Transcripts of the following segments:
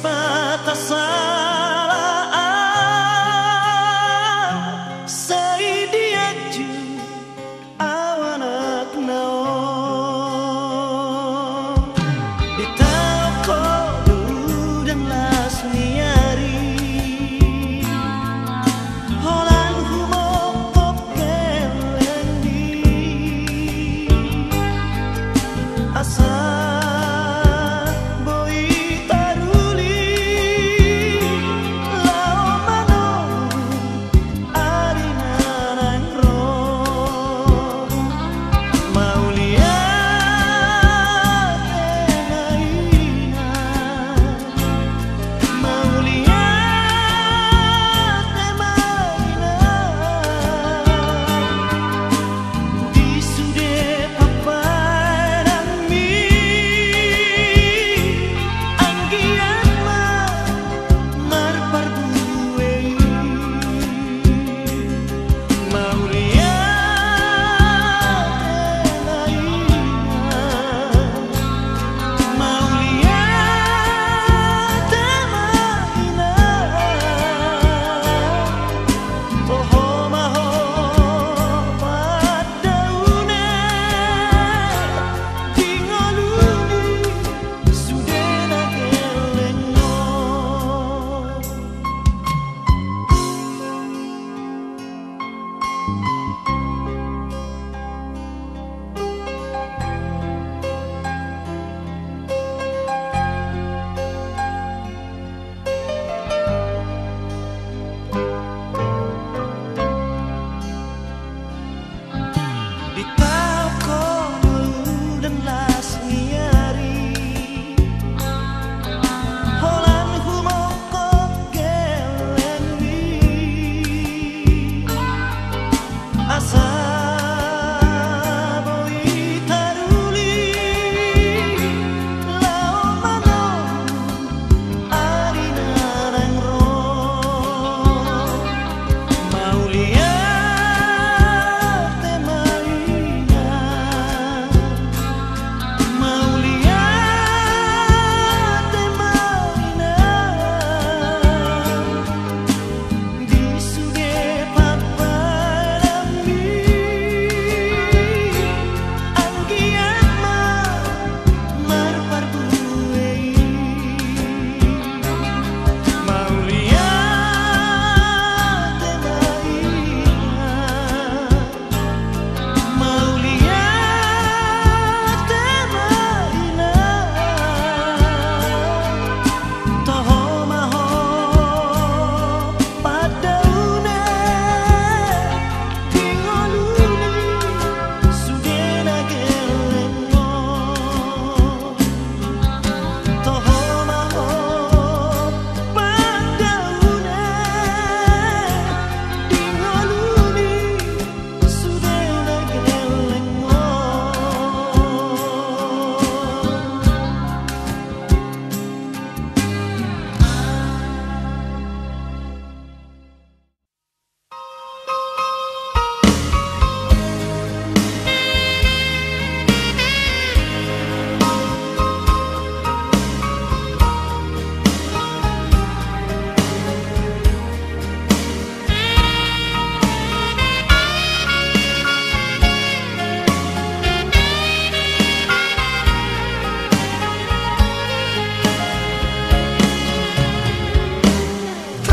patah salah say diaju awanak naon di toko dan lasmiari holan humok kelendi asa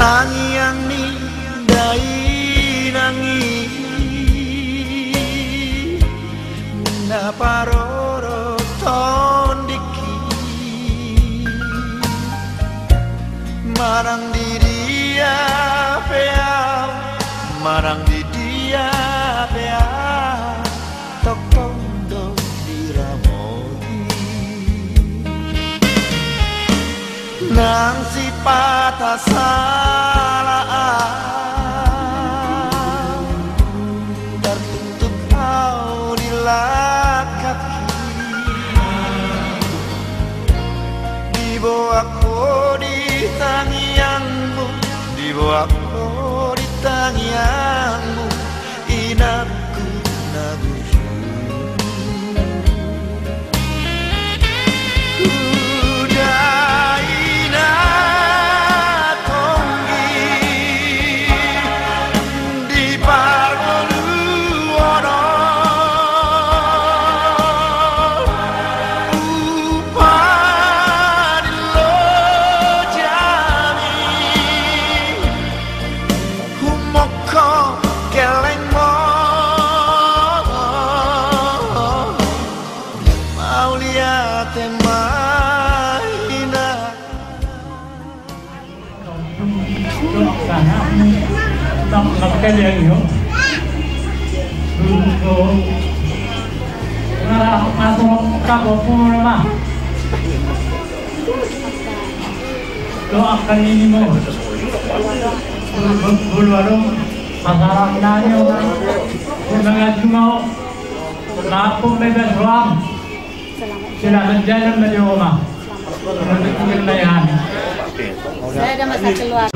Tangiang nindai nangi na paroro tondiki marang di dia pea marang di dia pea tokondo diramoi nang si patah salah tertutup kau di kaki dibawaku di tangianmu dibawaku di tangianmu inapku nabusu udah inap Akan yang iyo. So, masuk kapal pun nama. Lo akan ini mo. Bulwarong masalah nanya orang. Mga jumaw. Napong bebas ruang. Sila berjalan dari rumah. Menuju layan. Saya ada masa keluar.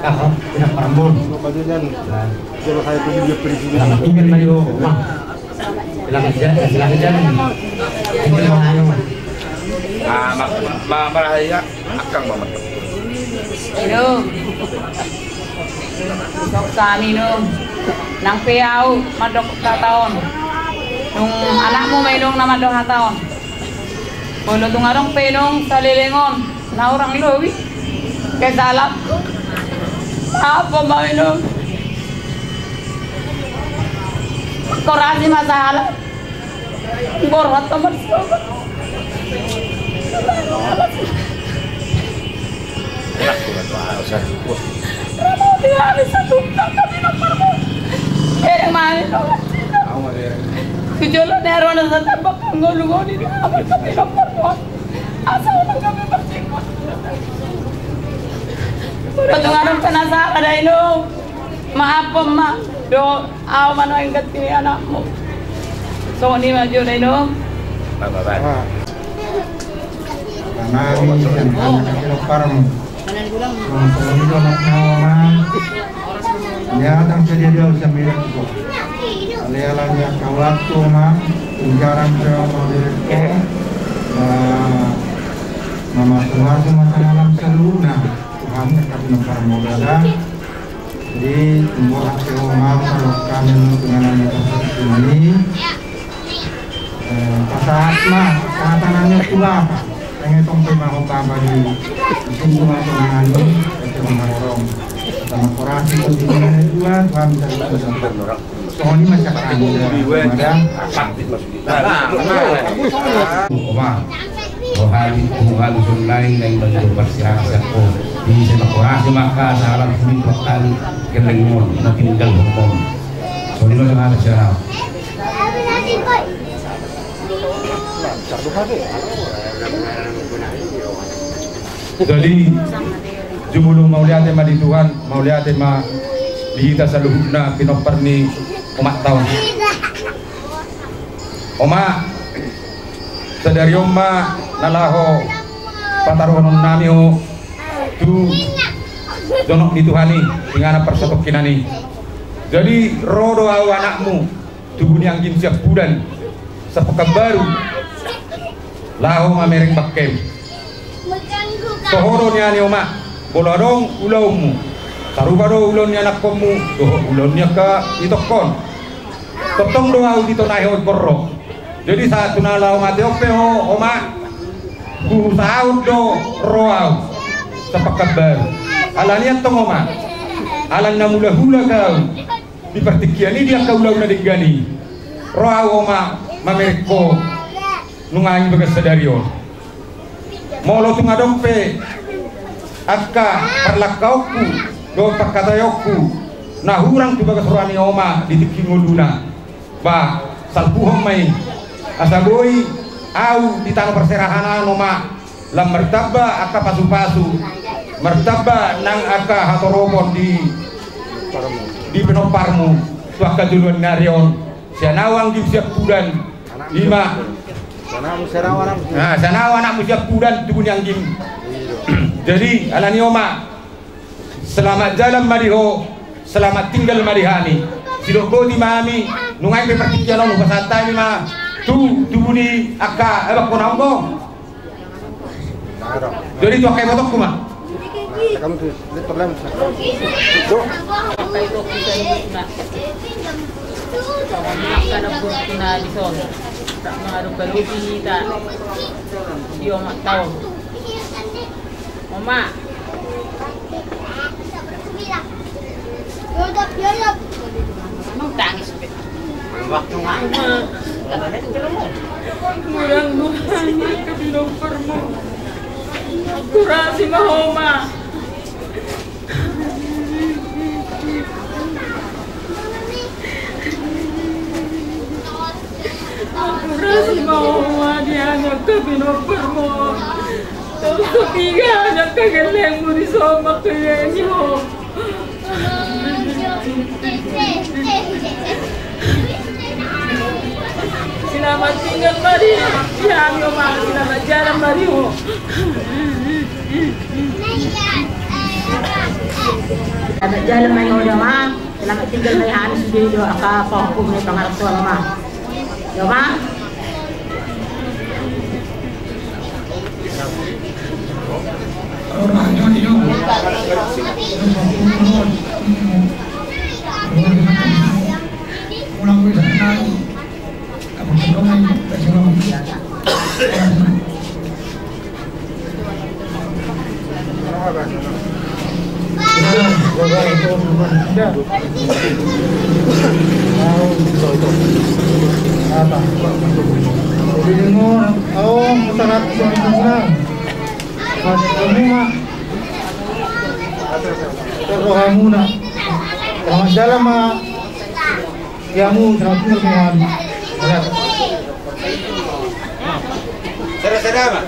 Ako, pinaparambon. Tinggal na yung rumah. Silang dyan. Tinggal mo ano. Marahaya akang mamat. Inom. Sok kami inom. Nang piyaw, madok taon. Nung anak mo may nung naman doon taon. Pulo itong arong pinong sa lilingon. Na orang luwi. Kaya salap ko. Apa may nung. Korasi masalah. Borhat teman sobat. Enak tuh kan Usah. Ramadi satu kami nomor mo. Mana dong? Kejolo nero na sa tabak ang ngulungon ni kami nomor mo. Asa na kami bersikap. Patungan penasa kada ino. Maaf ma. Do aw mano ingat kini anak mo. So ni maju na ino. Bye. Nami dan parang itu anak nama dia datang ke dia usia milik itu alialanya kawatu mah tunjaran ke model nama Tuhan cuma alam seluna Tuhan dekat nomor modal jadi tumbuh hati umam kalau kami dengan ini pasahat mah pasahatanannya tua pengen tongkol mau tambah di sini masuk mengandung itu mengarong sama korasi itu di mana dua Tuhan bisa dilakukan soalnya macam ada Tuhan sunlain yang bersiasan di sana korasi maka salam sini kali kelengon makin tinggal hukum soalnya dengan ada cara jadi jumulung mau lihat ma di Tuhan mau lihat ma dihita sa luhubna pinoparni umat tahun oma sadari oma nalaho pataruhan nami o tu donok di Tuhani dengan persotok kinani jadi rodo aw anakmu tubuni anggin siap bulan sa pekan baru laho mamereng bakkem tohoro niya ni oma boladong ulawmu sarubado ulon niya nakkomu doho ulon niya ka itokon totong doa dito na hiyo korro jadi saat tunalaw mati ope ho oma busaud do roaw sa pagkabar alan niya tong oma alan na mula-hula kau di pertikian ini dia kaulaw na digani roaw oma mamereko nungangi bagas sadarion molo tungadompe akka parlakauku do pakatayoku nah hurang tu bagas ruani oma ditikinguluna ba salpuhong mai asagoi au di tanah perserahanan oma lam mertaba akka pasu-pasu mertaba nang akka hatoromon di penomparmu tu akka duluan narion sianawang di siap bulan 5 sana anak siap bulan tubun yang gim jadi alani oma selamat jalan mariho selamat tinggal marihani sidoko di mami nungai pe pertikian no pasata ni ma tu tubuni akka eba konambo jadi tu akai botok kuma Kamu tuh problem. Itu bisa na. Kada pun na dison. Tak ngaruh baluti ta. Dio mak tahu. Mama. Yodap. Mau tangis. Waktu mama. Murang-murangnya kebilang permu. Kurasi mahoma. ka binopar mo. Tapos sabihan ang kagaling mo rin sa makayan niyo. Selamat tinggal Mari. Yan yung mga selamat jalan Mari ho. Selamat jalan Mari ho ma. Selamat tinggal Mari Hanis di do aka pangkum ni pangarap ko ma. Do ma. muna. Selamat jalan ma. Yamu selamat tinggal ma. Sada ma.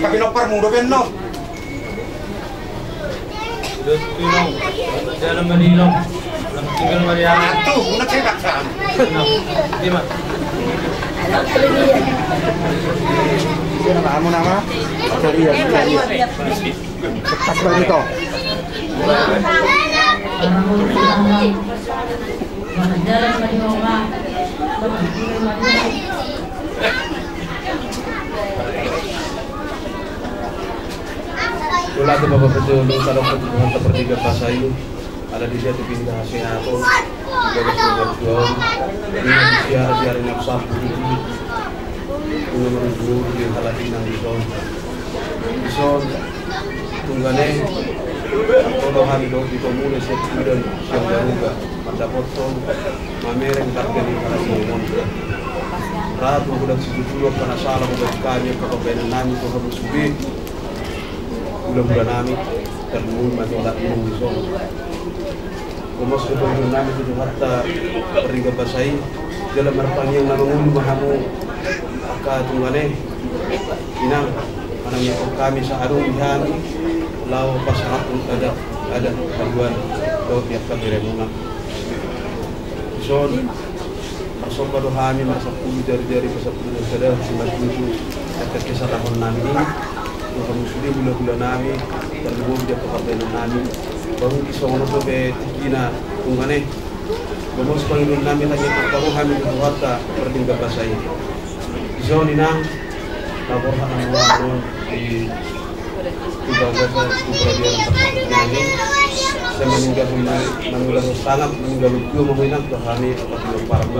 Kami nopar mu do benno. Jalan Manilong. Tinggal Maria. Tuh, una cetak sam. Lima. Siapa kamu nama? Iya. Pas banget itu. Wala ito mapapatuloy sa loob ng Tapertiga Pasayo. Ada di siya tipinda Seattle. Gagas ng Gartuan. Hindi siya rin ang sampo dito. Kung naman ang guru yung halating ng Luzon. Luzon, tunggane, tolohan doon dito muna sa Tidan siyang garuga. Dapat ito, mamereng targa ng halating ng Rato ko lang sigutulog pa nasala ko ng kanya kapabenan namin ito sa Musubi. Ulam-ulam namin, termul matulat ng Luzon. Kumas ko yung namin ito hatta Tapertiga Pasay. Dalam marpang yang namangulu mahamu akatunggane inang anangnya kami sa arung ihami lao pasahapun ada kaduan do tiap kabiremuna son masuk pada kami masa puluh dari pasapuluh sada sembilan dekat kisah tahun nami ini kamu sudah gula nami dan belum dia pekerjaan nami baru kisah orang tu tikina tunggane Gomos Panginoon namin lagi pagkaroon kami ng Huwata Tapertiga Pasay. Zone nang laporan ng mga doon di Tubaga sa Tubradian ng Tapertiga sa meninggal mangulang sangat meninggal itu meminang ke kami atas parang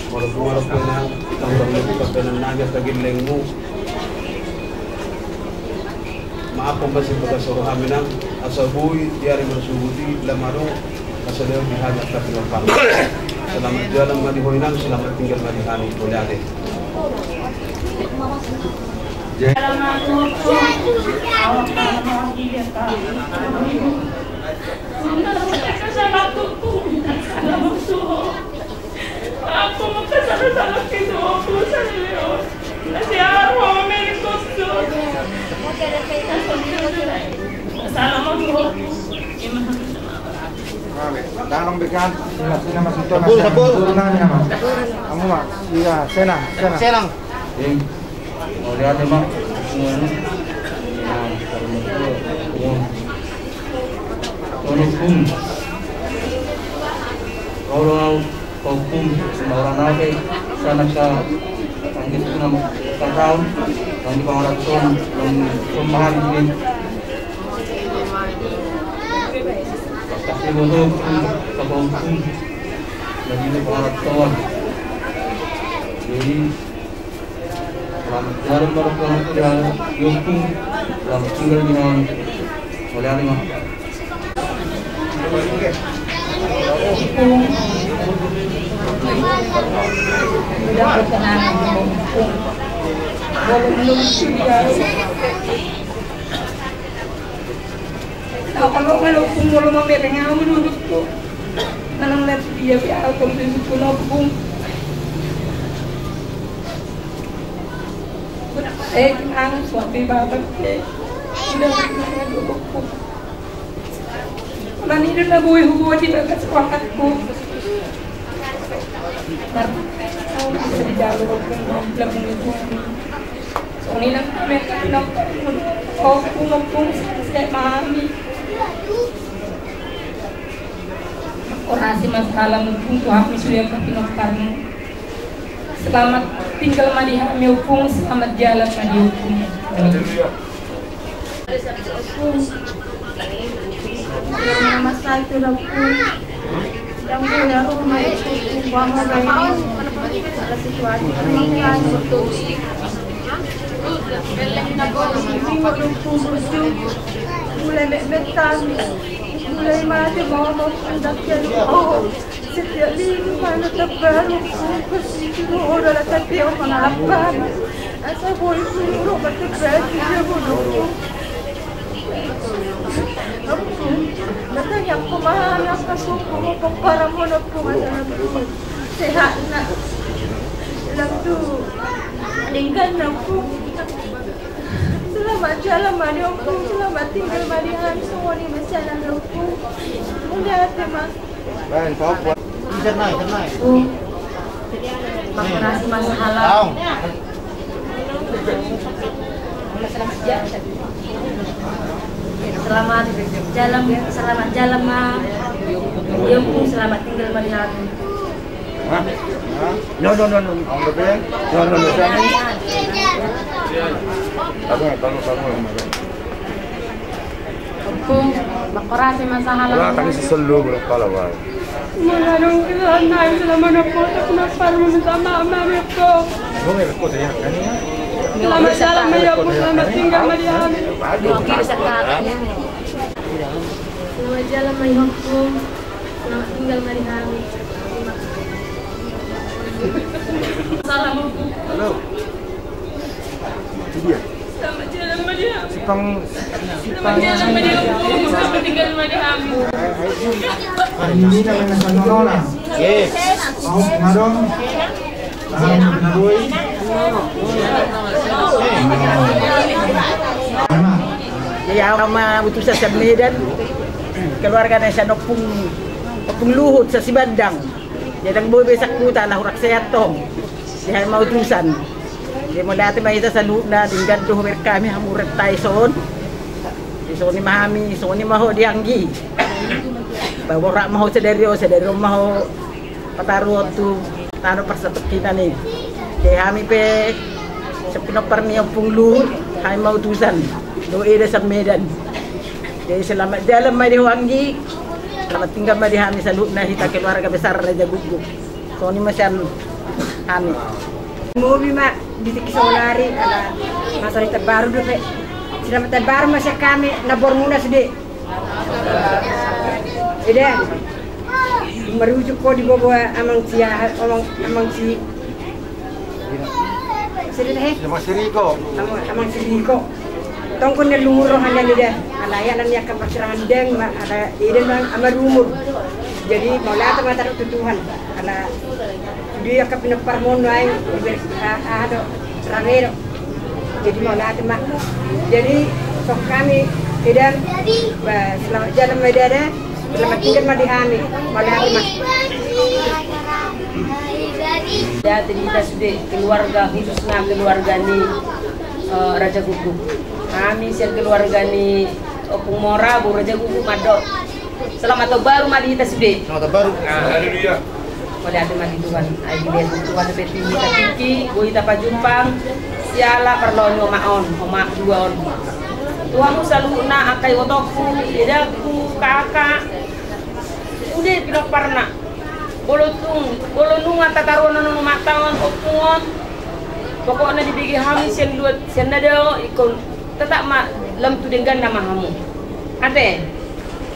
walaupun yang tanggung lebih kebenan naga kagileng mo maaf pembasin pagkasoro kami nang asabuy diari bersubuti lamaro Masalah dihanya tapi lupa. Selamat jalan madihoinang, selamat tinggal madihani boleh. Aku magkasalasalat kayo ako sa iyo. Kasi araw may gusto. Salamat po. Danong bikan, sina masito na. Sabul. Turunan niya ma. Kamu ma, iya, senang. Yang lihat memang hukum kalau hukum orang nabi sana sa angin itu nama tahun yang di pangaraton yang pemahan ini kasi bodoh sa hukum lagi di pangaraton jadi dalam merupakan hukum dalam tinggal dengan oleh lima Dapat kenangan belum sudah. Kalau pun belum mempernya menurut tu, dalam lihat dia biar kau tu pun ang suami bapak udah mengadukku. Mani na buhay-buhay di bagat sa wakatku. Karena ako bisa dijalo ng labong ito. So nilang kami kung sa mami. Orasi masalah mungkin Tuhan sudah kapinokkan. Selamat tinggal madi kami hukum, selamat jalan madi hukum. Masa itu dah pun yang punya rumah itu bangga banget ada situasi pernikahan betul. Mulai betah, mulai mati mau pendaknya. Oh, setiap minggu mana terbaru aku orang lah tapi orang lapar. Asal boleh suruh betul berarti dia bodoh. Natanya ko mahanap ka suko mo para mo na po sehat na lang to linggan na po. Selamat jalan maniyo po, selamat tinggal manihan semua ni masalah lo po. Mula tema. Ben, top. Ikan naik. Makurasi masalah. Selamat jalan ma. Dia pun selamat tinggal melihat. No. Ang gabi? No. Kamu. Kung makurasi masalah. Wala kami sa salo, bro, kalawal. Mula nung kailangan namin sila manapot at naparmo sa mama ko. Bumi, ko tayo kanina. Selamat jalan maya po, selamat tinggal malihan. Selamat jalan maya po, selamat tinggal malihan. Salam po. Halo. Itu dia. Selamat jalan malihan. Selamat jalan malihan po, selamat tinggal malihan. Hindi naman nasa nonola. Yes. Mau ngadong. Naboy. Ya sama utusan sa Medan keluarga na siya pung luhut sa Sibandang jadang boy besak kuta lah hurak sehat tong dihay mautusan di mo dati mahita sa luna dinggan do mer kami hamuret Tyson so ni mahami so ni maho dianggi bawa rak maho sederio maho pataruot tu tano persatuk kita nih kay hami pe sa pinoparmi ang pung luhut hay mautusan doa sa Medan. Jadi selamat jalan madi Wangi. Selamat tinggal madi kami sa luna hita keluarga besar Raja Guguk. So ni masyan kami. Mobi mak di Kisonari ada masalah terbaru dulu. Selamat terbaru masih kami nabor muna sedih. Ida merujuk ko di bawah amang si Amang Siriko. Tongkol na lumuro hanya nila, alaya lang niya kapasirangan deng, ada iden bang amarumur. Jadi maula mata tutuhan, ala dia kapinaparmon ay ada rangero. Jadi maula mak. Jadi sok kami iden selamat jalan medada, selamat tinggal madihami, maula mak. Ya, kita sudah keluarga khususnya keluarga ni Raja Guguk. Kami siang keluarga ni Opung Mora, Bu Raja Guguk Mado. Selamat tahun baru madi kita sudah. Selamat baru. Haleluya. Boleh ada madi Tuhan. Ai bilen Tuhan peti kita tinggi, bu kita pajumpang. Siala perlonyo maon, oma duaon. Tuhanmu selalu na akai otoku, idaku, kakak. Udah pinok parna. Bolonung tataruan nanu mataon opungon. Pokoknya dibagi kami sen nado ikon tetap mak lem tu dengan nama kamu. Ate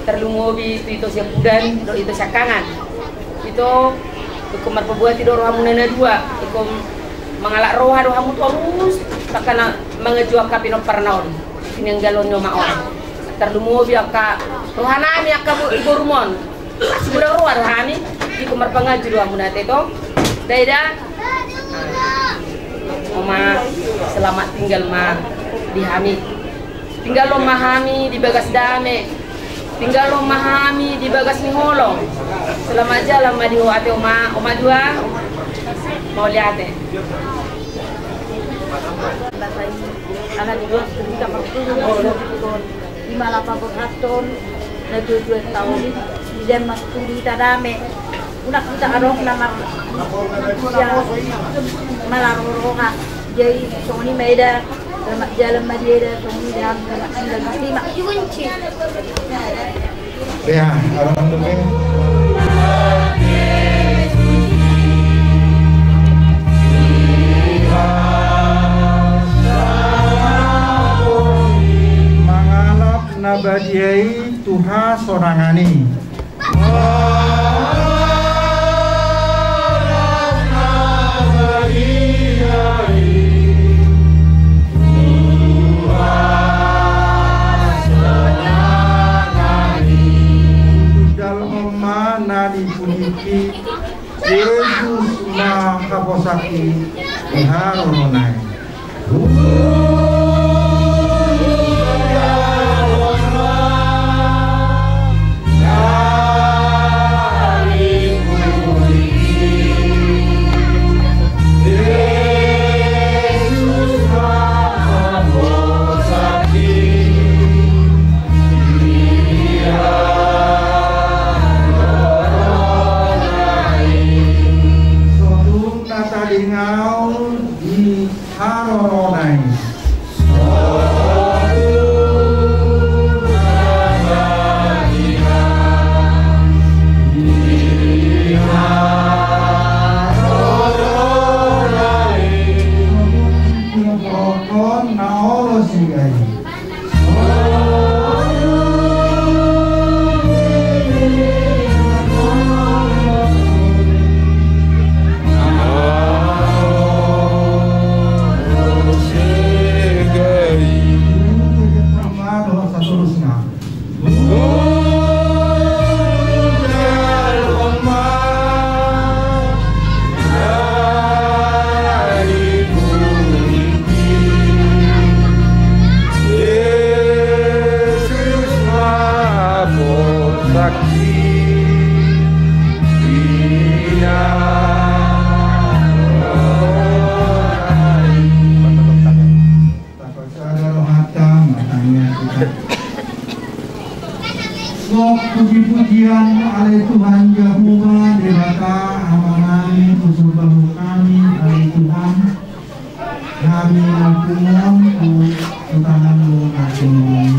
terlungobi itu siap budan, itu sakangan. Itu kumar pebuat tidur kamu nena dua. Ikom mengalak roha do kamu terus takana mengejuak kapino parnaon. Ini yang galonyo maon. Terlungobi aka rohana mi aka ibu rumon. Asih budak roha rohani. Di kumar pengaju kamu nate to. Daida Oma selamat tinggal ma di Hami. Tinggal lo mahami di bagas dame. Tinggal lo mahami di bagas Niholong. Selamat jalan ma di hoate oma dua. Mau lihat Anak dua ketika bertemu di malam pagkakataon na 2 tahun di Denmark tuli tadame una kita arok na malaroroha jadi soni meda jalan Madieda soni dalam tinggal lima ya alhamdulillah. Mangalap nabadiai Tuhan sorangani. Nadi puniki Yesus na kaposaki iharonai. Puji-pujian oleh Tuhan Yehovah Dewata amanami usubahu kami oleh Tuhan kami lakukan utahamu lakukan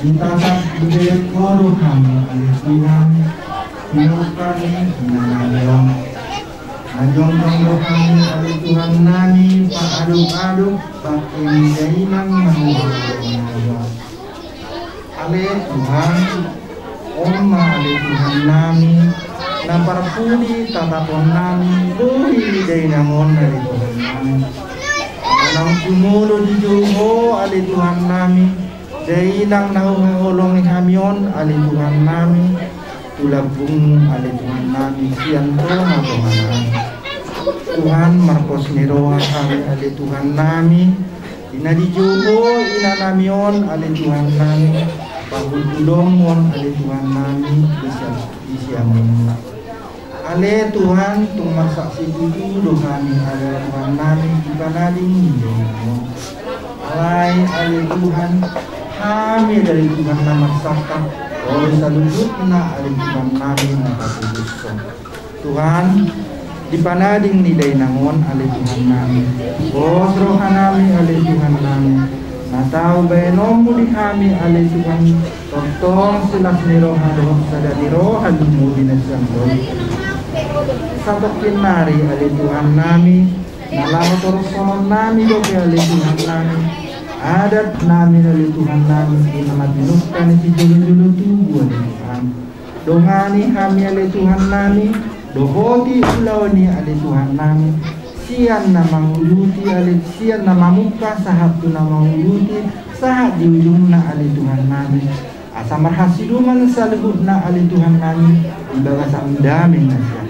ditatap budaya koro kami oleh Tuhan hidupan menanam ajong tanggo kami oleh Tuhan nami pak aduk-aduk pakai jainan mengulang ale Tuhan Oma ale Tuhan nami nampar pudi tatapon nami buhi day namon ale Tuhan nami anang jumulo di juho ale Tuhan nami day nang nahuholong kamion ale Tuhan nami tulabung ale Tuhan nami sianto na Tuhan Tuhan marcos niroa kami ale Tuhan nami ina di juho ina namion ale Tuhan nami pagulong ale Tuhan nami isiamon ale Tuhan tung magsaksi tutulo kami ale Tuhan nami ipanading ninyo alay ale Tuhan kami dari Tuhan na magsakap o sa lulot na ale Tuhan nami nakatuluso Tuhan dipanading niday nangon ale Tuhan nami o roha nami ale Tuhan nami natao benom muli kami ale Tuhan totong silas niro hadoh sada niro halumudi na sandol satok kinari ale Tuhan nami nalaho torsonon nami doke ale Tuhan nami adat nami ale Tuhan nami inamadinukkan si julu-julu tubuh ale Tuhan dongani kami ale Tuhan nami dohoti ulawani ale Tuhan nami sian na manguluti alit sian na mamuka sahab tu na manguluti sahab di ujung na alit Tuhan nami asa marhasiduman sa lubut na alit Tuhan nami ibaga sa amdamin na siya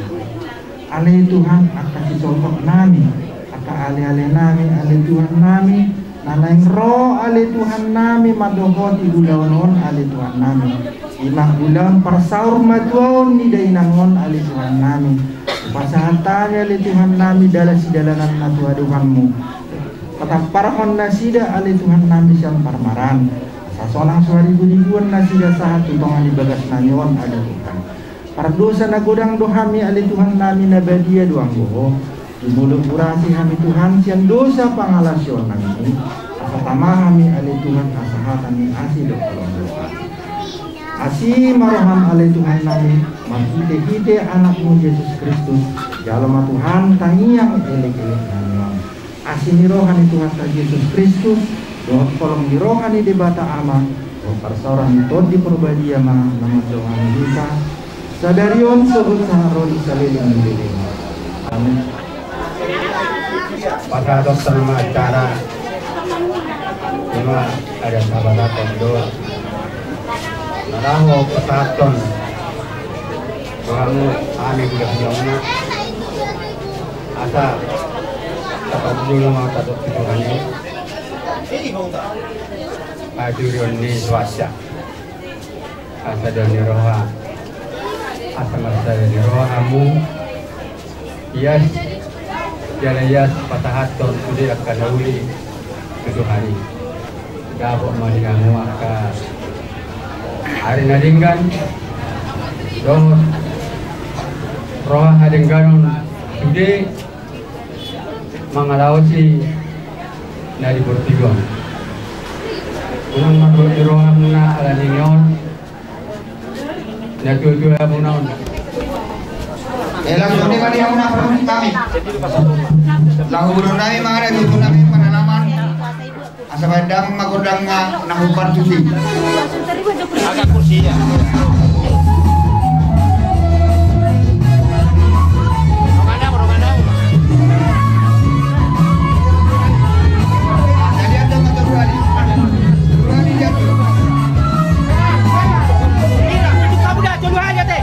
alit Tuhan akasi sosok nami aka alih-alih nami alih Tuhan nami nalaing roh alih Tuhan nami madohoti gulaonon alih Tuhan nami imak gulam parsaur maduon ni dainangon alih Tuhan nami pasahatanya alih Tuhan nami dalam sidalanan na Tuhanmu patapparahon na sida alih Tuhan nami siyang parmaran sasonang suari ribuan na sida sahat tutongan ibagas nanyon alih Tuhan para dosa na godang dohami alih Tuhan nami na badia doang boho dimuluk kurasi kami Tuhan siang dosa pangalasyon nami asatama kami alih Tuhan asahatan ni asi dokolong doa asi maroham alih Tuhan nami makite-kite anakmu Yesus Kristus jalma Tuhan tangiang elek-elek nami asi nirohani Tuhan ta Yesus Kristus doa kolong nirohani di bata ama doa persoran tod di perbadia ma nama Tuhan kita sadarion sebut saharon saliling-liling amin. Pada dokter acara cuma ada sahabat doa naraho pesaton kamu aneh udah punya asa dapat dulu mau tato tujuannya adurion ni swasta asa dari roha asa masa dari rohamu yes jalayas patahaton sudah akan dahuli keduhani gabok madingamu akan hari nadinggan doh roh hadingganon sudah mangalawasi nari bertigon unang magrohan na alaningon natutuwa munaon langsung dengan yang menafsir kami. Lagu burung kami mengenai tutur kami penanaman asa bandang magodang nahupan suci. Agak kursi ya. Jadi ada motor berani jatuh. Itu kamu dah jodoh aja teh.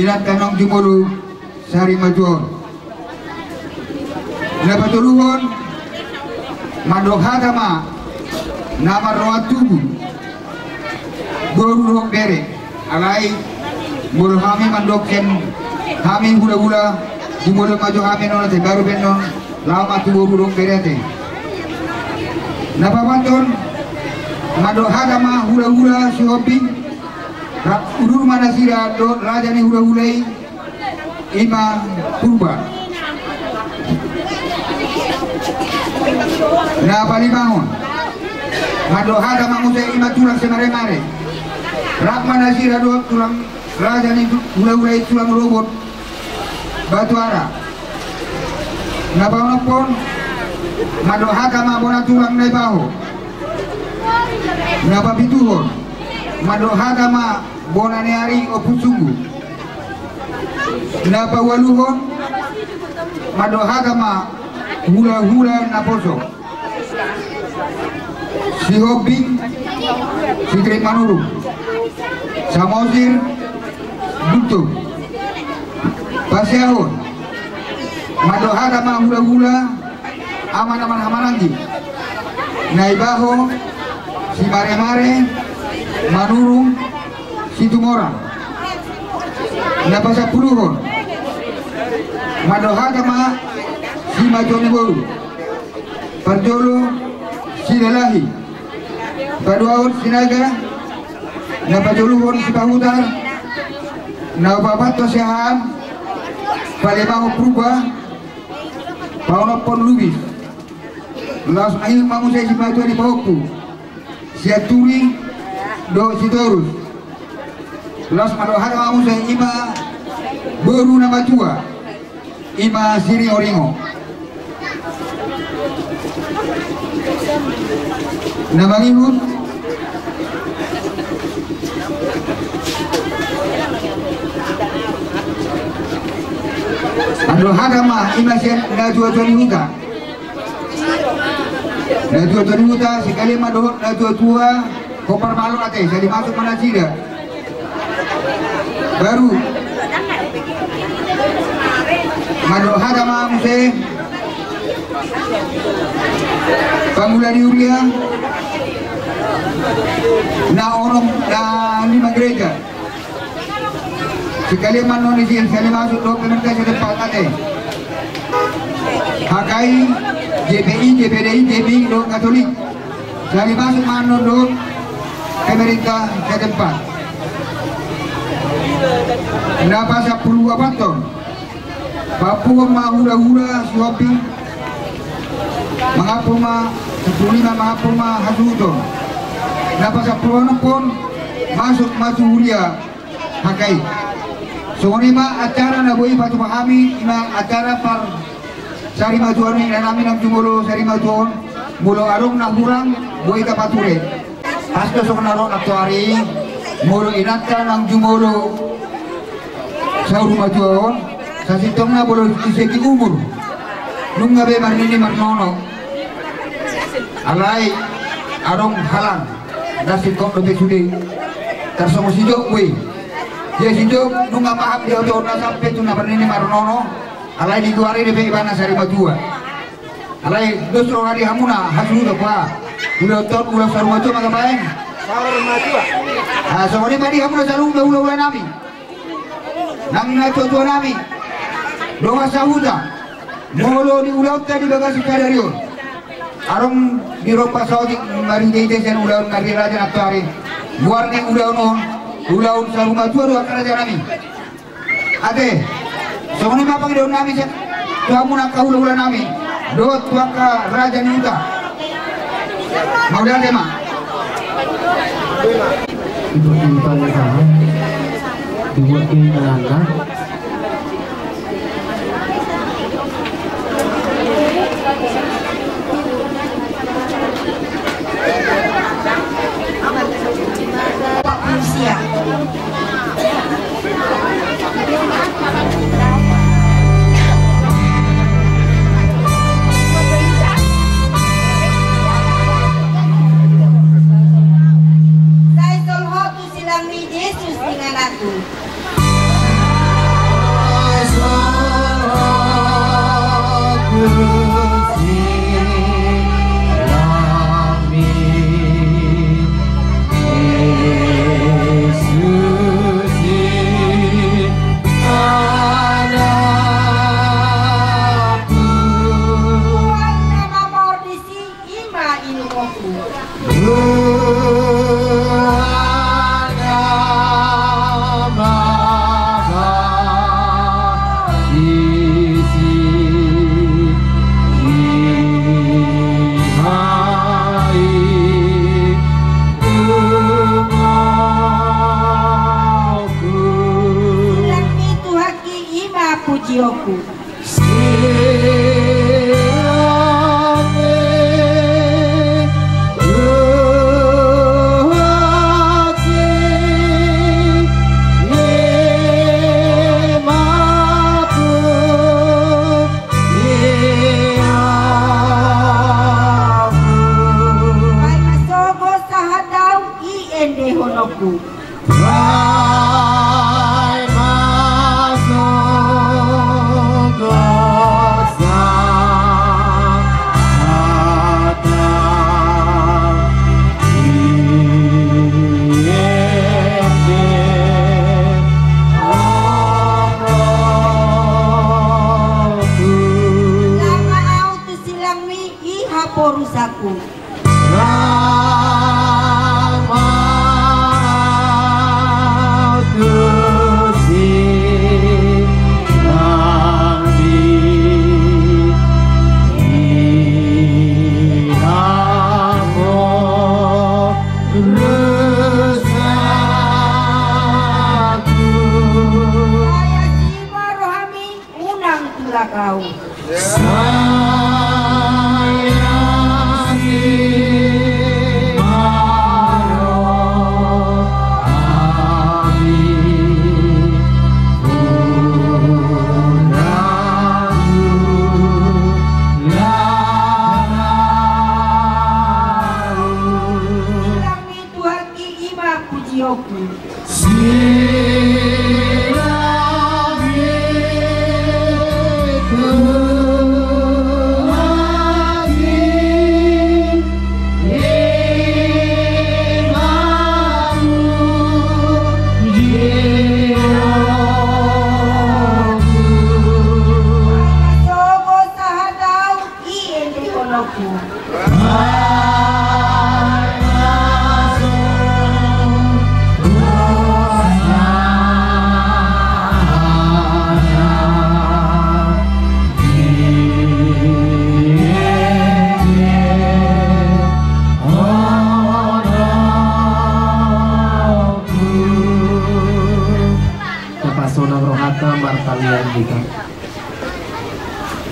ilat kanong jumulu sari majuon na patuluhon madohadama nama roatubu dorurok dere alai mulu kami mandoken kami hula-hula jumulu maju kami nona te baru benon lama tu dorurok dere te napa banton madohadama hula-hula si hobi udur mana sira do raja ni hula-hulai ima purba na palibangon madohada mangusai ima tulang semare-mare rakma nasira do tulang raja ni hula-hulai tulang robot batu ara na pon madohada mabona tulang nai baho na papituhon madohada ma bona neari opusungu na pawaluhon madohada ma hula-hula na poso si hobing si trik manurung samosir dutung pasiahon madohada ma hula-hula aman-aman hamanangi naibaho si mare-mare manurung si tumorang napasa puluhon madohada ma si majoni boru parjolo si lalahi paduaon sinaga napajoluhon si pahutar nababato siahan palebango pruba paunopon lubis las ayu mangusai si patu di pauku si aturi do si torus las madohada mangusai ima boru nama tua ima siri oringo namangihun madohada ma ima sian najua-jua huta najua-jua huta sekali madohot najua-jua kopar malu ate jadi masuk mana sida baru madohada ma muse pangula di uria na orang na 5 gereja sekali manonisian sekali masuk do pemerintah ke depan ate HKI JPI JPDI JPI do Katolik sekali masuk manon do pemerintah ke depan napa 10 abaton Papua ma hula-hula suapi mengapur ma 15 mengapur ma hasuto napa 10 pun masuk maju hulia hakai so ni ma acara na boi patu pahami ima acara par sari majuan ni nami nam jumulo sari majuan mulo arung na hurang boi ka pature asto sok naro aktuari mulo inata nang jumulo sauru majuan sasitong na bolo iseki umur nung ngabe marnini marnono alai arong halang nasi kok lebih sudah tersongo sidok we dia sidok nung ngapahap dia udah na sampai tu na marnini marnono alai di duari de bana sari majua alai dosro hari hamuna hasu do pa udah tot udah saru majua magapain saru majua ah so ni madi hamuna saru ulah nami nang na tua nami doa sahuda molo di ulau tadi bagasi kadarion arong di rompa saudi mari dite sen ulau ngari raja atari buarne ulau non ulau saruma tua do akaraja nami ade songoni mapang do nami sen kamu nak ulau nami do tuaka raja niuta maudan tema ibu pernikahan dibuat di Melanda Rusia. Saya tolong tu silang ni Yesus dengan aku. pujianku. Pujianku. Porusaku. Kau.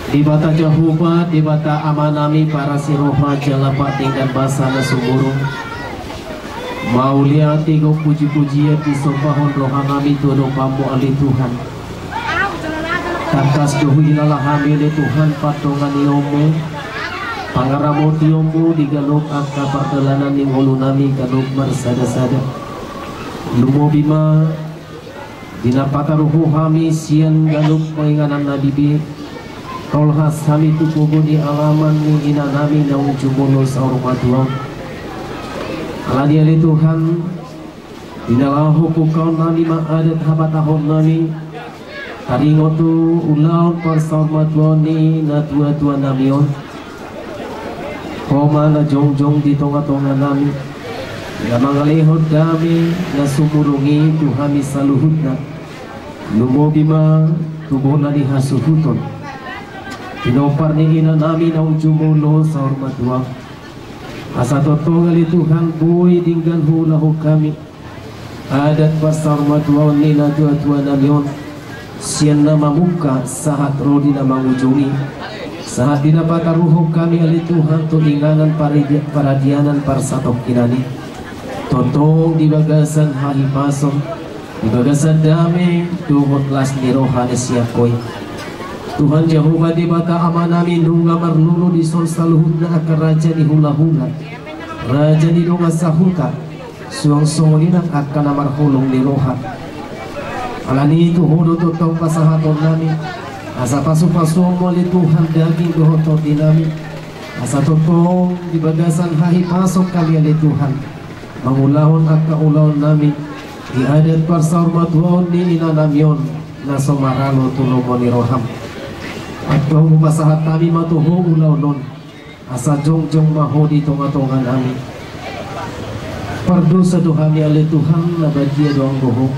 Dibata Jehovah, dibata amanami para siroha jalapak tingkat basana sumurung. Mauliati go puji-pujian di sompahon rohanami tudong kamu ali Tuhan. Takas dohu ilalah hamile Tuhan patongan iomu. Pangaramu tiomu digaluk angka pertelanan ning ulunami galuk bersada-sada. Lumo bima dinapata ruhu hami sian galuk penginganan nabibi. Kau hasami tu kubu di alaman ni ina nami naung jumulo saurumaduam. Ala dia li Tuhan dinalah hukum kau nami maadat habatahon nami taringotu ulaun persaurumaduam na tua-tua namion. Kau mana jong-jong di tonga-tonga nami na mangalihod kami na sumurungi Tuhan saluhutna lumobima tubuh na dihasuhuton. Pinopar ni ina nami na ujumulo sa ormaduang. Asa totongal Tuhan buhay tinggal hulahu kami. Adat pasar ormaduang ni na tua-tua namion. Siyan na mamuka sahat rodi na mangujungi. Sahat dinapata ruho kami ali Tuhan tulinganan paradianan parsatok kinani. Totong di bagasan halipasom. Di bagasan dami tuhot las ni rohane siyakoy. Tuhan Jehovah di bata amanami nungga marlulu di sol saluhut na akar raja di hula-hula. Raja di dunga sahuta suang songinak akan amar hulung di roha. Alani itu hudo tutong pasahaton nami. Asa pasu-pasu moli Tuhan daging dohotot di nami. Asa tutong di bagasan hahi pasok kali ali Tuhan. Mangulahon akka ulahon nami. Di adat parsaurmatuon ni inanamyon na somaralo tulong mo ni roham. At kung pasahat kami matuho ulaw nun asa jongjong maho di tonga-tonga nami. Perdosa dohami oleh Tuhan nabadia doang bohong.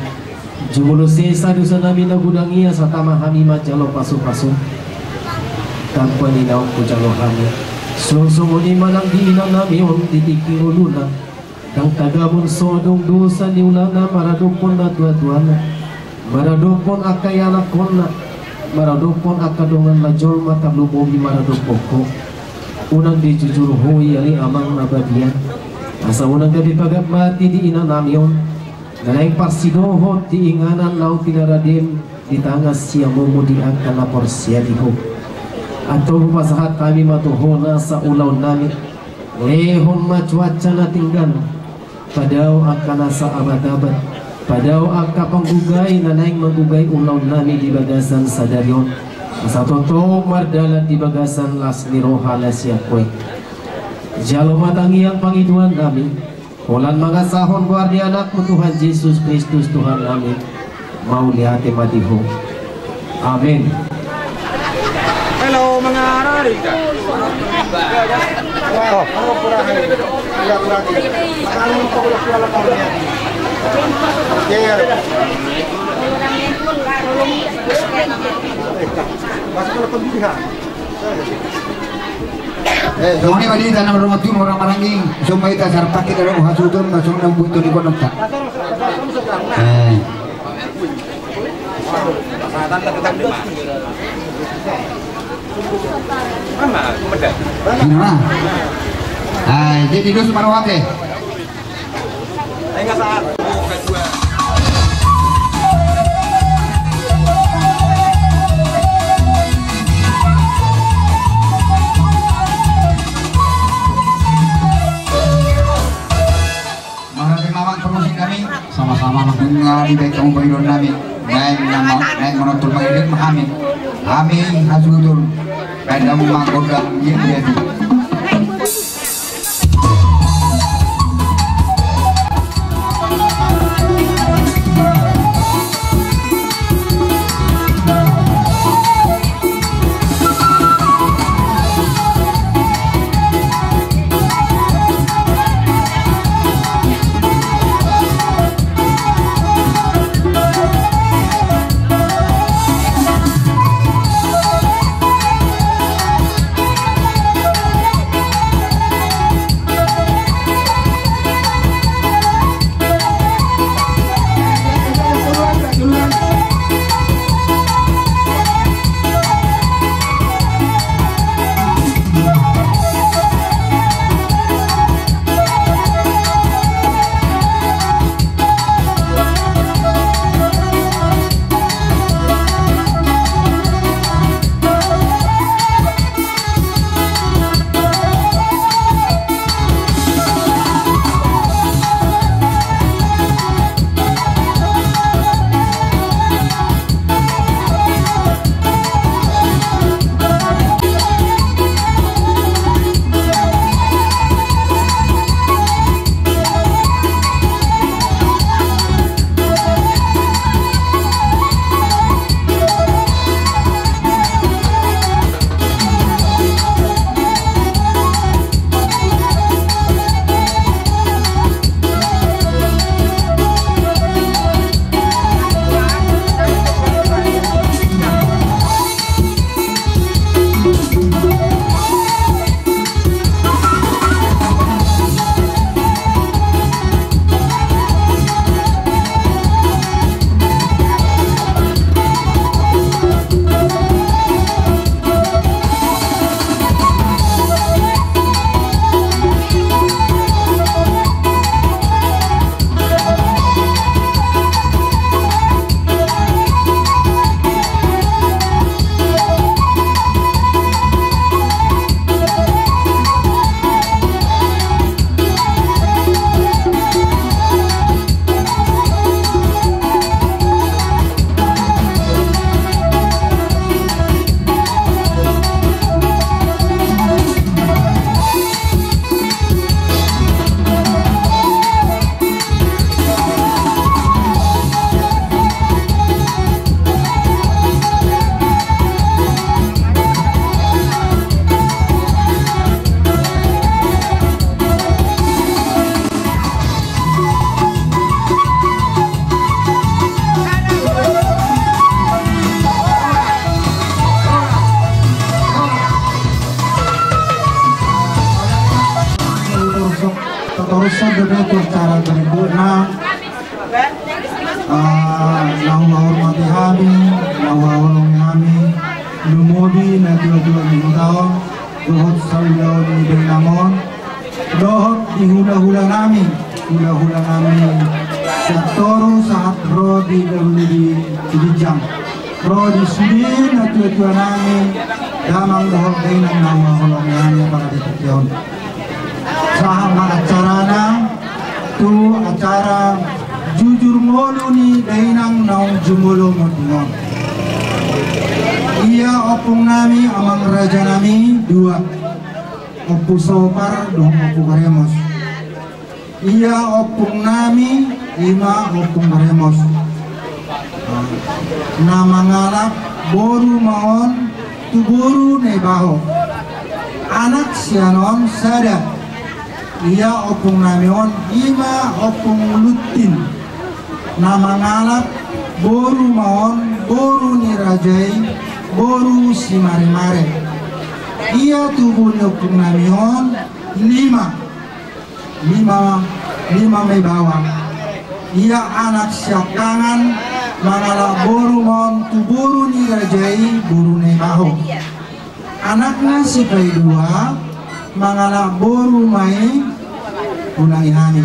Jumulo sesa dosa nami nagudangi asa tama kami macalo pasu-pasu. Tanpa ninaw ko jalo kami. Sungsung ni manang diinang nami on titiki uluna. Dang tagamun sodong dosa ni ulana maradupon na tua-tuana. Maradupon akayana konna. Maradupon akadongan lajol mata lubobi maradupoko. Unang di jujur hoi ali amang nabadian. Asa unang gabi pagat mati di ina namion. Nalaing parsidohot di inganan lau tinaradim. Di tangas siya mumudi angka lapor siya diho. Atau pasahat kami matuhona sa ulaw nami. Lehon macuaca na tinggal. Padaw angka nasa abad-abad. Padaw angka panggugay na naing magugay ulaw nami di bagasan sa daryon. Asa totoo mardalat di bagasan las nirohala siya koy. Jalo matangi ang pangiduan namin. Ulan mga sahon guardi anak mo Tuhan Jesus Kristus Tuhan namin. Maulihati matiho. Amen. Hello mga arari. Wow, pura-pura. Makalong pagkulang ko niya. Masuk ke pemilihan. Doni bali tanam rumah tu orang maranging semua itu sarta kita orang hasudon masuk dalam butuh di konon tak. Jadi itu separuh waktu. Enggak saat. Sama-sama mendengar baik kamu panggilan kami naik menonton panggilan kami amin hasudun dan kamu mangkodang jadi terus betul cara berikutnya nawa hormati kami, nawa olong kami, lumodi na dua-dua tahun, dohot saudara di Benamon, dohot di hula-hula kami, sektoru saat roh di jam, roh di sudi na dua-dua kami, damang dohot dengan nawa olong kami para dipetion. Sahama acarana, tu acara jujur mulu ni dainang naung jumulu mutingon. Ia opung nami amang raja nami dua, opu sopar dong opu karemos. Ia opung nami lima opung karemos. Nama ngalap boru maon tu boru nebaho. Anak sianon sadar. Ia opung namion lima opung lutin. Nama ngalap boru maon boru nirajai boru si mare-mare. Ia tubuh opung namion lima may bawang. Ia anak siakangan mangala boru maon tu boru nirajai boru nebaho. Anaknya si pai dua mangala boru mai ulangi hani.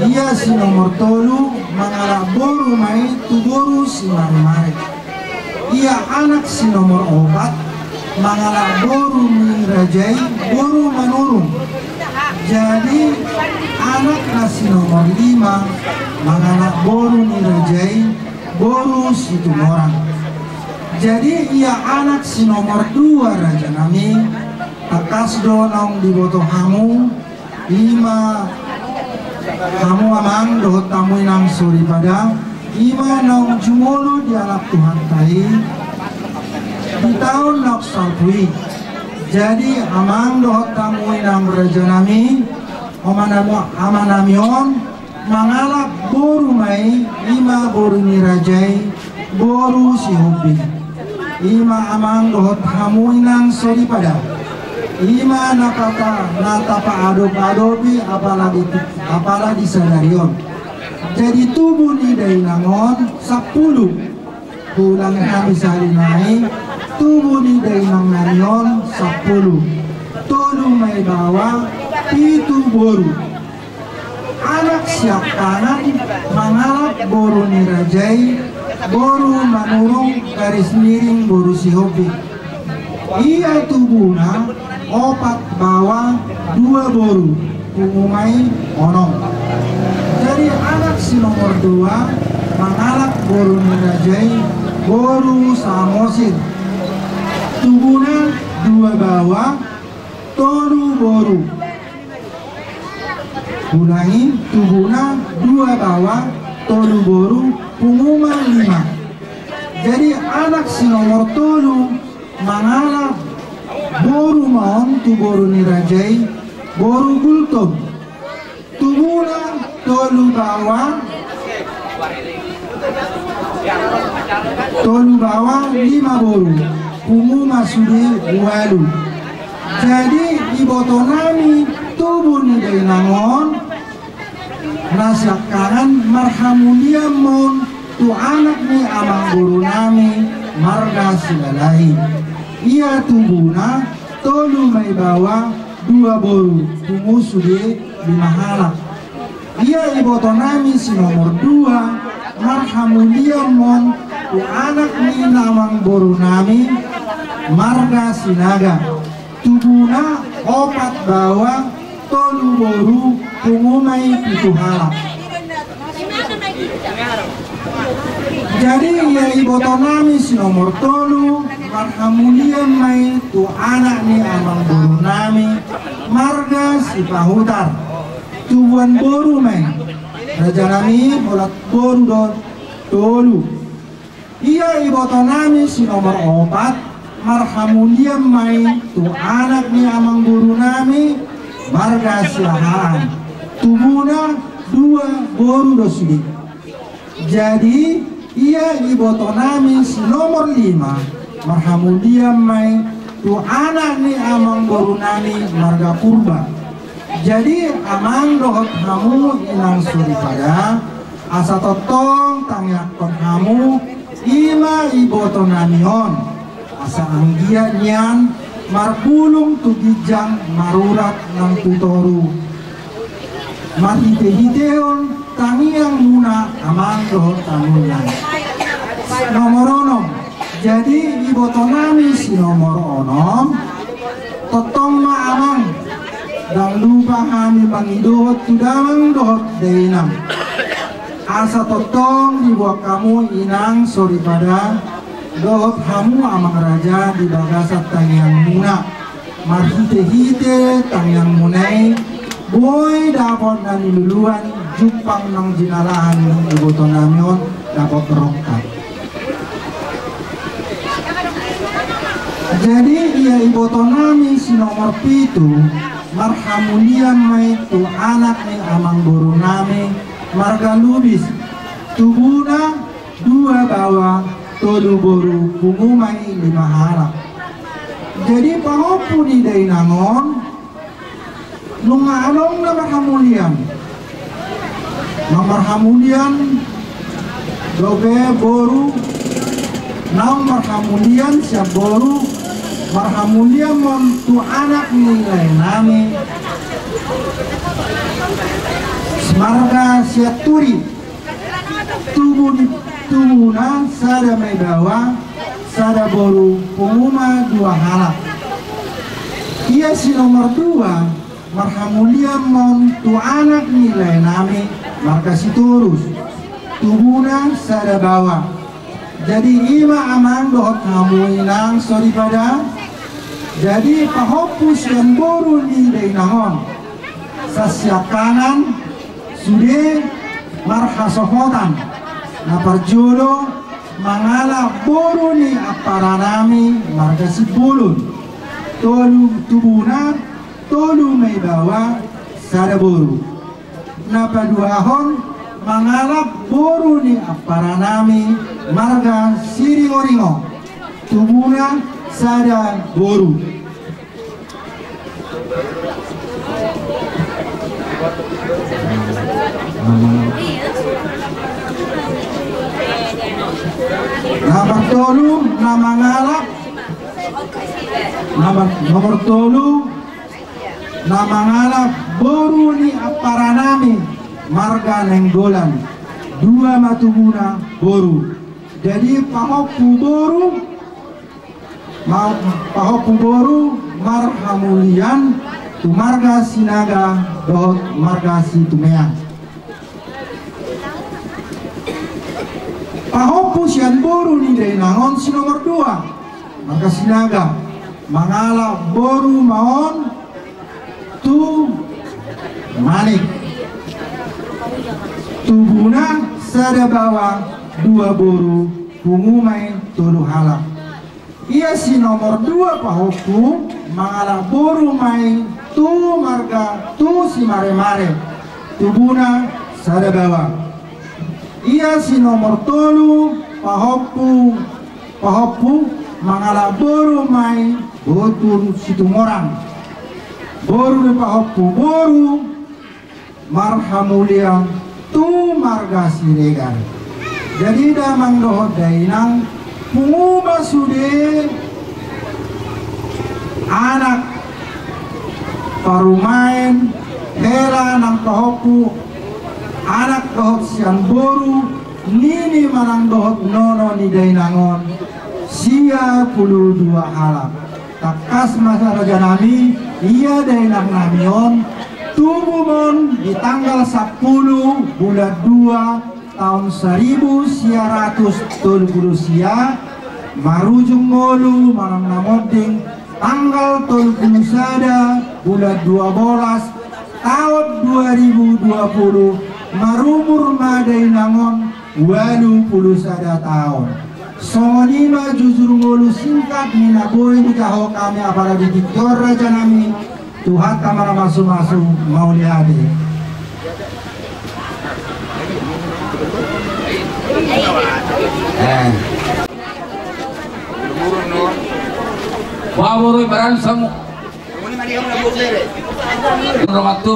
Ia si nomor tolu mangala boru mai tu boru si mare-mare. Ia anak si nomor opat mangala boru mirajai boru manurung. Jadi anak nasi nomor lima mangala boru mirajai boru si tumorang. Jadi ia anak si nomor dua raja nami takas donong di botoh hamu lima hamu amang dohot tamu inang suri pada lima nong jumolo di anak Tuhan tai di tahun nok salpui. Jadi amang dohot tamu inang raja nami amanamion mangalap boru mai lima boru nirajai boru si hobi. Lima amang dohot hamu inang suri pada lima natapa adopi apalagi sadarion. Jadi tubuh ni dainangon 10 pulang kami salinai tubuh ni dainang narion 10 tolu may bawa pitu boru. Anak siap kanan mangalap boru nirajai boru manurung garis miring boru si hobi. Ia tubuhna opat bawa dua boru umumai onong. Jadi anak si nomor dua mangalap boru nirajai boru samosir. Tubuhna dua bawa tolu boru. Ulangi, tubuhna dua bawa tolu boru umumai 5. Jadi anak si nomor tolu mangalap boru maon tu boru nirajai boru gultom. Tubuhna tolu bawa 5 boru umuma sudi walu. Jadi iboto nami tubuh ni dainangon nasyak kanan marhamulia mon tu anak ni amang boru nami marga silalahi. Ia tubuhna tolu may bawa 2 boru tumu sudi 5 halak. Ia iboto nami si nomor 2 marhamulia mon tu anak ni namang boru nami marga sinaga. Tubuhna 4 bawa tolu boru tumu may 7 halak. Jadi ia iboto nami si nomor tolu marhamulia may tu anak ni amang boru nami marga si pahutar tubuhan boru may raja nami bolat boru do tolu. Ia iboto nami si nomor 4 marhamulia may tu anak ni amang boru nami marga si lahaan tubuhna 2 boru do sudi. Jadi ia iboto nami si nomor 5 marhamulia may tu anak ni amang boru nami marga purba Jadi amang dohot hamu inang suri pada asa totong tangyakon hamu ima iboto nanion asa anggia nian marpulung tugijang marurat nang tutoru marhite-hiteon tangiang muna amang dohot tamunan nomoronom. Jadi iboto nami si nomor onom totong ma amang dan lupa kami mangidot tudamang dohot dainam asa totong dibuat kamu inang sori pada dohot hamu amang raja di bagasat tangiang muna marhite-hite tangiang munai boy dapat nani luluan jupang nang jinalahan ng iboto namion dapat berongkat. Jadi ia iboto nami si nomor pitu marhamulian may tu anak ni amang boru nami marga lubis tubuna dua bawa tolu boru pungumay 5 halak. Jadi pahopu di dainangon nungalong na marhamulian marhamulian dobe boru naung marhamulian siap boru marhamulian montu anak nilai nami semarga siap turi tubuna sada may bawa sada boru penguma 2 halak. Ia si nomor 2 marhamulian montu anak nilai nami marga si turus tubuna sada bawa. Jadi ima amang dohot kamu inang sori pada. Jadi pahopus yang boru ni dainahon sasya kanan sude marhasohotan naparjolo mangala boru ni aparanami marga si bulun tolu tubuna tolu may bawa sada boru napaduahon mangalap boru ni aparanami marga siringo-ringo tubuna sada boru. Nomor tolu namangalap nomor tolu namangalap boru ni aparanami marga nenggolan 2 matubuna boru. Jadi pahopu boru marhamulian tu marga sinaga dohot marga si tumeang. Pahopu sian boru ni dainangon si nomor 2 marga sinaga mangala boru maon tu manik tubuna sada bawa 2 boru pungumay 3 halak. Ia si nomor 2 pahopu mangala boru may tu marga tu si mare-mare tubuna sada bawa. Ia si nomor 3 pahopu mangala boru may botur situmorang boru ni pahopu boru marhamulian tu marga siregan. Jadi damang dohot dainang punguma sude anak parumain hela nang pahopu anak dohot sian boru nini manang dohot nono ni dainangon sia 12 halak. Takas masa raja nami ia dainang namion tubumon di tanggal 10 bulan 2 tahun 1930 sia marujung ngolu malam namoding tanggal 30 sada bulan 12 tahun 2020 marumur madai nangon 80 sada tahun. Songonima jujur ngolu singkat minaboy di kaho kami apalagi di raja nami Tuhan kamar masuk-masuk mau lihat. Waworoy baran samu. waktu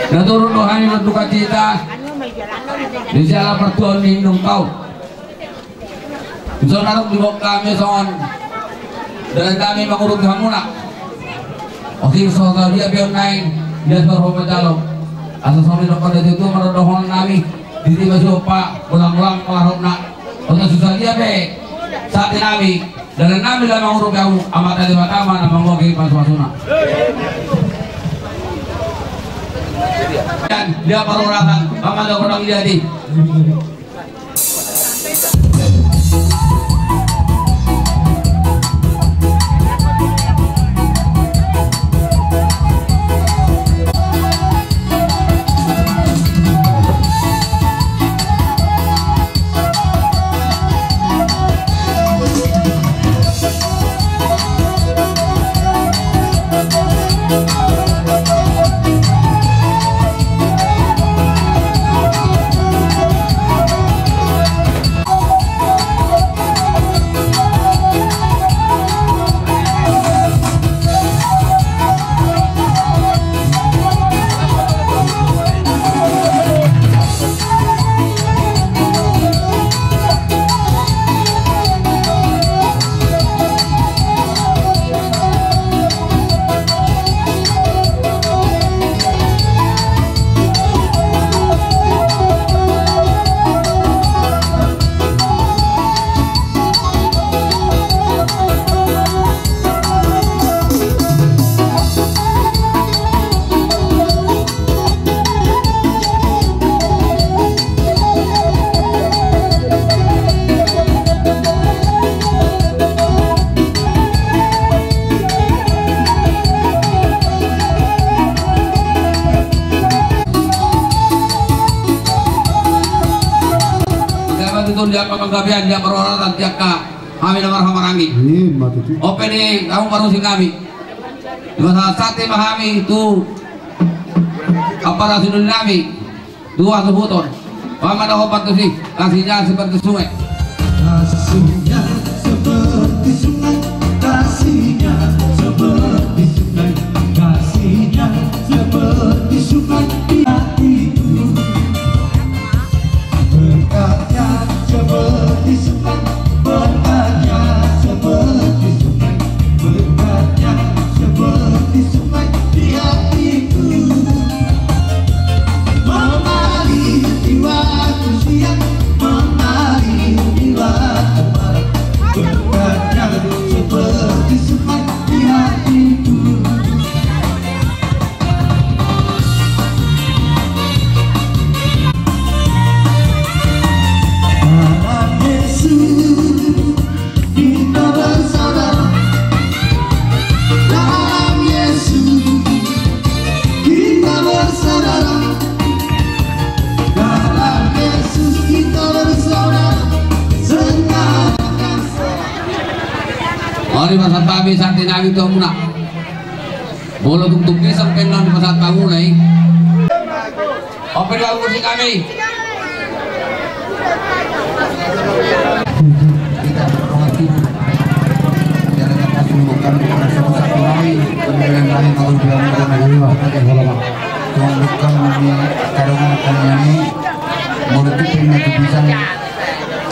naturun dohani berduka cita di jalan pertuan minum kau saudara di bawah kami son dan kami mengurut hamuna oke saudara dia biar naik dia berhubung jalur asal suami dokter itu merodohon kami di tiba sopa ulang-ulang pelarutna untuk susah dia be saat ini dan kami dalam mengurut kau amat dari mataman dan mengogi pas-pasuna dan dia perorangan amat orang jadi dia penggabian dia peroratan tiap ka kami nomor hamarami open nih kamu baru sih kami di masa sate mahami itu apa rasulun kami dua sebuton paman obat tuh sih kasihnya seperti sungai kasihnya seperti sungai kasihnya seperti sungai kasihnya seperti sungai di hatiku berkatnya seperti sungai, berkatnya seperti sungai, berkatnya seperti sungai di hatiku. Mengalir di waktu siang, mengalir di waktu malam, berkatnya seperti sungai di hatiku. Di pasar babi saat ini itu muna bola tuk di sampai non di pasar babu lagi open lagu musik kami kita berhati jangan kasih bukan sama satu lagi kemudian kami mau bilang Tuhan bukan di karungan kami mulut itu bisa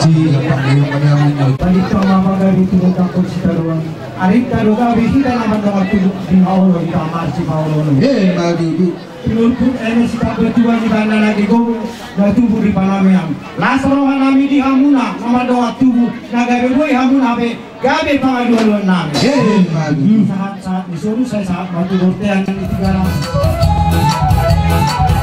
Balik mama dari tubuh kampung Sitaruang. Arik karuga kita naman mga tubuh di Paulo di kamar si Paulo. Madu. Pinulpun ini kita berdua di banda lagi go na tubuh di Panamiang. Lasrohan nami di Hamuna, nama doa tubuh nagabe boy Hamuna be gabe pangaduan nami. Saat disuruh saya saat batu dortean di 300.